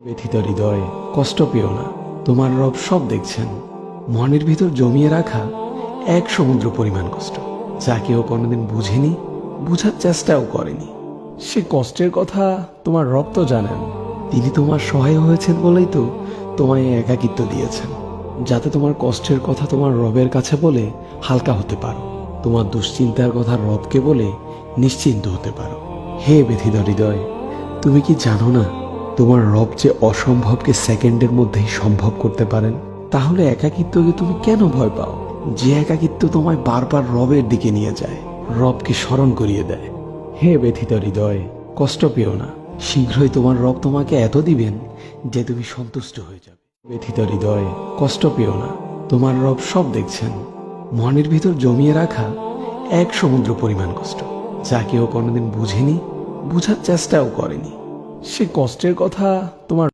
ব্যথিত হৃদয়, কষ্ট পেও না। তোমার রব সব দেখছেন। মনের ভিতর জমিয়ে রাখা এক সমুদ্র পরিমাণ কষ্ট, যা কেউ কোনোদিন বুঝেনি, বুঝার চেষ্টাও করেনি। সে কষ্টের কথা তোমার রব তো জানেন। তিনি তোমার সহায় হয়েছেন বলেই তো তোমায় একাকিত্ব দিয়েছেন, যাতে তোমার কষ্টের কথা তোমার রবের কাছে বলে হালকা হতে পারো, তোমার দুশ্চিন্তার কথা রবকে বলে নিশ্চিন্ত হতে পারো। হে ব্যথিত হৃদয়, তুমি কি জানো না তোমার রব যে অসম্ভবকে সেকেন্ডের মধ্যেই সম্ভব করতে পারেন? তাহলে একাকিত্বকে তুমি কেন ভয় পাও? যে একাকিত্ব তোমায় বারবার রবের দিকে নিয়ে যায়, রবকে স্মরণ করিয়ে দেয়। হে ব্যথিত হৃদয়, কষ্ট পেও না। শীঘ্রই তোমার রব তোমাকে এত দিবেন যে তুমি সন্তুষ্ট হয়ে যাবে। ব্যথিত হৃদয়, কষ্ট পেও না। তোমার রব সব দেখছেন। মনের ভিতর জমিয়ে রাখা এক সমুদ্র পরিমাণ কষ্ট, যা কেউ কোনোদিন বুঝেনি, বুঝার চেষ্টাও করেনি। সে কষ্টের কথা তোমার